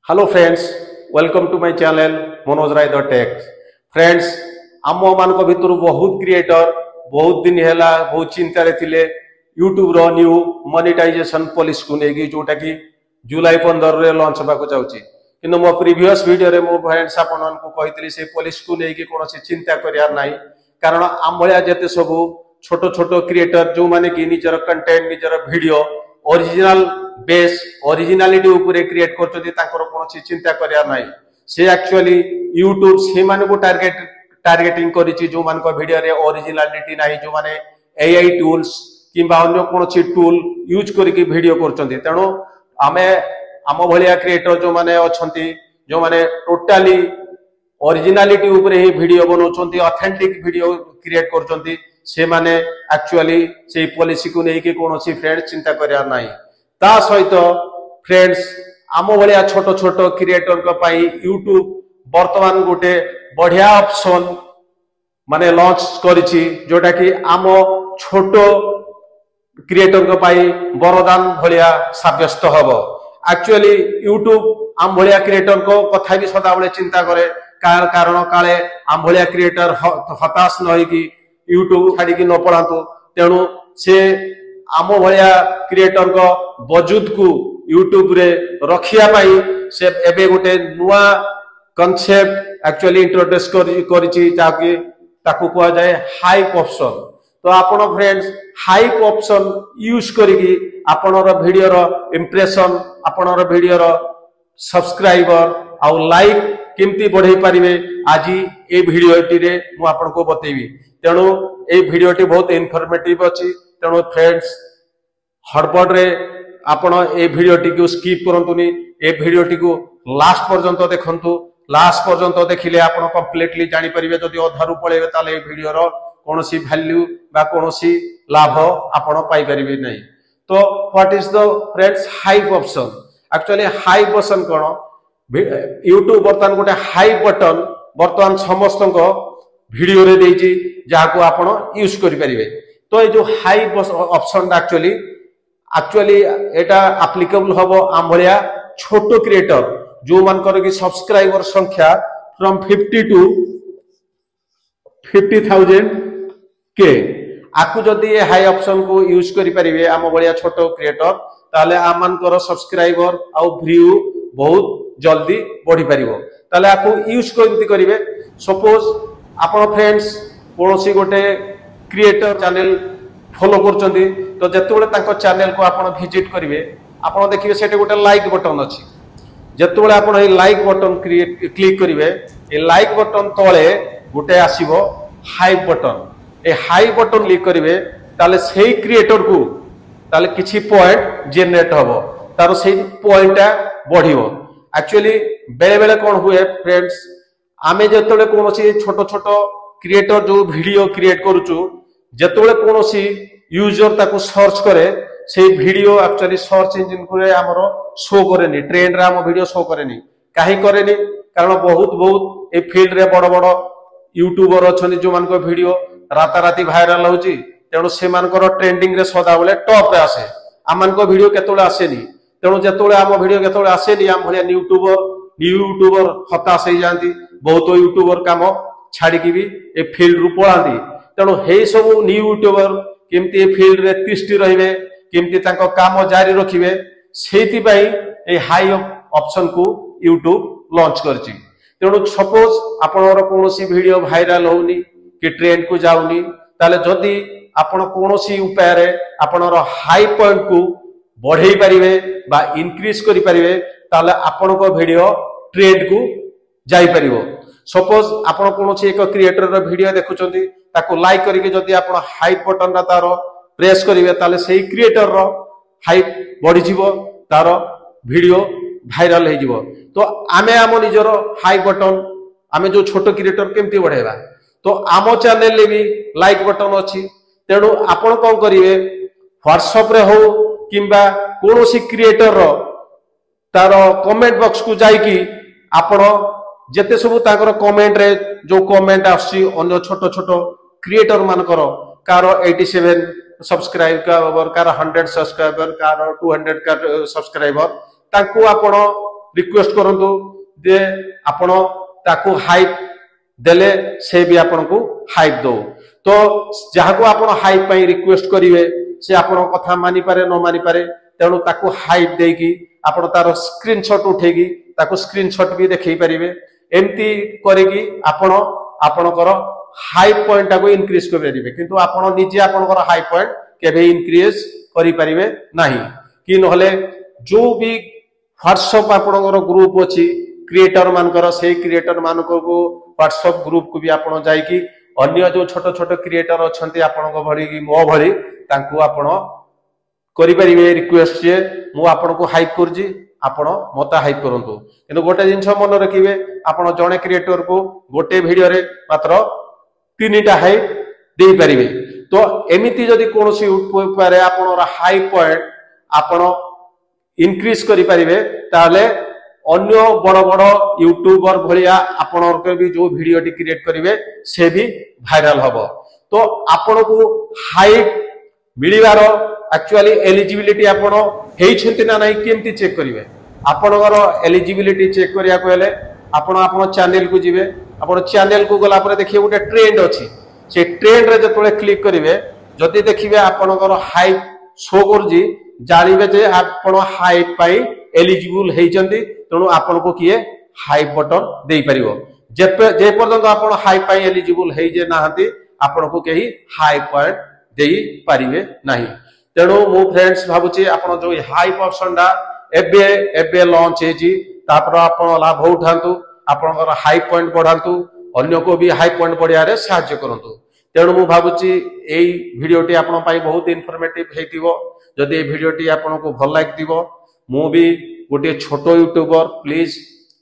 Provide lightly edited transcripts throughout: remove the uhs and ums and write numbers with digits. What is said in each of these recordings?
Hello friends, welcome to my channel Manoj Rai the Tech. Friends, आम मान भितर बहुत क्रिएटर बहुत दिन है बहुत चिंतार थे यूट्यूब रो न्यू मोनेटाइजेशन पॉलिसी को लेकिन जोटा कि जुलाई 15 रे लॉन्च होगा चाहिए कि मो प्रीवियस वीडियो रे मो फ्रेंड्स आपन को कहितली से पॉलिसी को लेकिन कौन चिंता करियार नाही कारण आम भलिया जते सब छोट छोट क्रिएटर जो माने कि निजर कंटेंट निजर वीडियो ओरिजिनल बेस ओरिजिनालिटी ऊपर क्रिएट करछथि तांकर कोनोसी चिंता करियार नाही से एक्चुअली यूट्यूब से माने को टार्गेटिंग करिछि जो मान को वीडियो रे ओरिजिनालिटी नाही जो माने एआई टूल्स किबा अन्य कोनोसी टूल यूज करके वीडियो करछथि तेनो आमे आम भलिया क्रिएटर जो माने अछंती जो माने टोटली ओरिजिनालिटी ऊपर ही वीडियो बनाउछंती ऑथेंटिक वीडियो क्रिएट करछंती से माने एक्चुअली से पॉलिसी को लेके कोनोसी फ्रेंड्स चिंता करियार नाही ता सहित फ्रेंड्स आम भलिया छोट छोट क्रिएटर को पाई यूट्यूब वर्तमान गोटे बढ़िया ऑप्शन माने लॉन्च करिछि जोटा कि आम छोट क्रिएटर को पाई वरदान भलिया साब्यस्त हबो एक्चुअली यूट्यूब आम भलिया क्रिएटर को कथा भी सदा बेले चिंता करे कारण काले आम भलिया क्रिएटर हताश न होई कि यूट्यूब छाड़ी कि न पढ़ातु तेणु से आम भलिया क्रिएटर को वजूद को यूट्यूब रे रखिया पाई से एबे गोटे नुआ कॉन्सेप्ट एक्चुअली इंट्रोड्यूस करिछि ताकि ताकू कहा जाए हाइप ऑप्शन तो आपण फ्रेंड्स हाइप ऑप्शन यूज करिकि आपनर वीडियो रो इंप्रेशन आपनर वीडियो रो सब्सक्राइबर आ लाइक केमती बढ़ाई पारिबे आज ए वीडियोटी रे मु आपन को बतेबी तेणु ए वीडियोटी बहुत इनफॉर्मेटिव अछि तेणु फ्रेंड्स हड़बड़ रे आपण ए वीडियोटी को स्किप करंतुनी ए वीडियोटी को लास्ट पर्यंत देखंतु लास्ट पर्यंत देखिले आपण कंप्लीटली जानि परिबे जदि अधारु पळेबे ताले ए वीडियो रो कोनोसी वैल्यू बा कोनोसी लाभ आपण पाई परिबे नै तो what is the friends hype option actually hype option cone YouTube बर्तमान गोटे हाइप बटन बर्तमान समस्त वीडियो रे देछि जाको आपण यूज करि परिबे तो ए जो हाइप ऑप्शन एक्चुअली एटा एप्लीकेबल हबो आम भलिया छोटो क्रिएटर जो मानकर कि सब्सक्राइबर संख्या फ्रॉम 50 टू 50,000 के आकु जदि ए हाई ऑप्शन को यूज करि परिबे आम भलिया छोटो क्रिएटर ताले आम मानकर सब्सक्राइबर आ व्यू बहुत जल्दी बढ़ी परिबो ताले आकु यूज करती करिवे सपोज आपण फ्रेंड्स कोनोसी गोटे क्रिएटर चैनल फॉलो करचंती तो जतबेले तांको चैनल को आपण विजिट करिवे आपण देखिबे सेटे गोटे लाइक बटन अछि जतबेले आपण ए लाइक बटन क्लिक करिवे ए लाइक बटन तळे गोटे आसीबो हाइप बटन ए हाइप बटन क्लिक करिवे ताले सेही क्रिएटर को ताले किछि पॉइंट जनरेट हबो तारो सेही पॉइंटटा बढ़िबो एक्चुअली बेले बेले कोन हुए फ्रेंड्स आमे जतबेले कोनोसी छोटो छोटो क्रिएटर जो वीडियो क्रिएट करूछु जतबेले कोनोसी यूजर ताको सर्च करे से वीडियो एक्चुअली सर्च इंजिन को हमरो शो करेनी ट्रेंड रे हम वीडियो शो करेनी काहे करेनी कारण बहुत ए फील्ड रे बड़ बड़ यूट्यूबर अछनी जो मान को वीडियो राताराती वायरल होची तेणु से मानकर ट्रेंडिंग रे सदा बेले टॉप रे आसे आम मान को वीडियो केतोले आसेनी तेणु जतोले आम वीडियो केतोले आसेनी आम भलिया यूट्यूबर हताश हो जाती बहुत यूट्यूबर काम छाड़ी की भी ए फील्ड रु पळांती तेणु हे सब न्यू यूट्यूबर केमती ए फील्ड रे तिष्टि रहिबे केमती तांको काम जारी रखिबे सेति पई ए हाई ऑप्शन को यूट्यूब लॉन्च करछि तेणु सपोज आपनर कोनोसी वीडियो वायरल होनी कि ट्रेंड को जाउनी ताले जदी आपण कोनोसी उपाय रे आपनर हाई पॉइंट को बढ़ाई पारिबे बा इंक्रीज करि पारिबे ताले आपनको वीडियो ट्रेंड को जाई परिबो सपोज आपण कोनोसी एक क्रिएटर रो वीडियो देखुचंती ताको लाइक करिके जदी आपण हाइप बटन रा तारो प्रेस करिवे ताले सेही क्रिएटर रो हाइप बढ़ी जिवो तारो वीडियो वायरल हे जिवो तो आमे आम निजर हाइप बटन आमे जो छोटो क्रिएटर केमती बढ़ाइबा तो आम चैनल ले भी लाइक बटन अछि तेणु आपण कोन करिवे व्हाट्सएप रे हो किंबा कोनोसी क्रिएटर रो तारो कमेंट बॉक्स को जाई कि आपण जेते सब ताकर कमेंट रे जो कमेंट आसी अन्य छोटो छोटो क्रिएटर मानकर car 87 subscriber car 100 subscriber car 200 का सब्सक्राइबर तांको आपण रिक्वेस्ट करंतु जे आपण ताकू हाइप देले से भी आपण को हाइप दो तो जहाँ को आपण हाइप पई रिक्वेस्ट करिवे से आपण कथा मानि पारे न मानि पारे तेणु ताकू हाइप देकी आपण तार स्क्रीनशॉट उठेगी ताकू स्क्रीनशॉट भी देखै परिवे एमती करेगी आपण आपणकर हाइप पॉइंट को इनक्रीज कर परिवे किंतु आपण निजे आपणकर हाइप पॉइंट केबे इनक्रीज करि परिवे नाही कि नहले जो भी व्हाट्सएप आपणकर ग्रुप अछि क्रिएटर मानकर से क्रिएटर मानको को व्हाट्सएप ग्रुप को भी आपण जाई कि अन्य जो छोट छोट क्रिएटर अछंती आपणको भरी कि मो भरी तांको आपण करि परिवे रिक्वेस्ट जे मु आपणको हाइप करजी आपण मता हाइप करंतु किंतु गोटे जिंस मन रखिबे आपण जणे क्रिएटर को गोटे वीडियो रे मात्र 3टा हाइप देई परिवे तो एमिति जदी कोनोसी यूट्यूब पारे आपणर हाइप पॉइंट आपण इनक्रीज करि परिवे ताले अन्य बड़ बड़ यूट्यूबर भलिया आपणर भी जो वीडियो टी क्रिएट करिवे से भी वायरल हबो तो आपण को हाइप मिलिवार एक्चुअली एलिजिबिलिटी आपण हेइछंती ना नाही केमती चेक करिवे आपणर एलिजिबिलिटी चेक करिया को हेले आपण आपण चैनल को जिवे आपण चैनल को गला पर देखिए गोटे ट्रेंड अछि से ट्रेंड रे जतले क्लिक करिवे जदी देखिबे आपणर हाइप शो करजी जानिबे जे आपण हाइप पाई एलिजिबल हेइचंती तेणु आपण को किए हाइप बटन देई परिवो जे पर्यंत आपण हाइप पाई एलिजिबल हेइ जे नाहंती आपण को केही हाइप पॉइंट देई परिवे नाही तेणु मो फ्रेंड्स भाबुची आपण जो हाइप ऑप्शन डा एबे एबे लॉन्च हेजी तापर आपण लाभ उठांतु आपणकर हाइप पॉइंट बढ़ांतु अन्य को भी हाइप पॉइंट बढ़िया रे सहायता करंतु तेणु मु भाबुची एई वीडियोटी आपण पाई बहुत इन्फॉर्मेटिव हेतिबो जदि ए वीडियोटी आपण को भल लागितिबो मु भी गोटे छोट यूट्यूबर प्लीज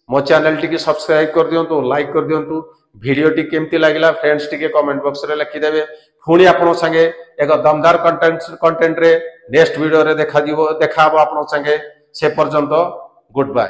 मो चैनल टी सब्सक्राइब कर दियंतु लाइक कर दियंतु वीडियो टी केमती लागिला फ्रेंड्स टी कमेंट बॉक्स रे लिखि देबे पुणी आपण संगे एक दमदार कंटेंट रे नेक्स्ट वीडियो रे देखा दिबो देखाबो आपण संगे से पर्यंत गुड बाय।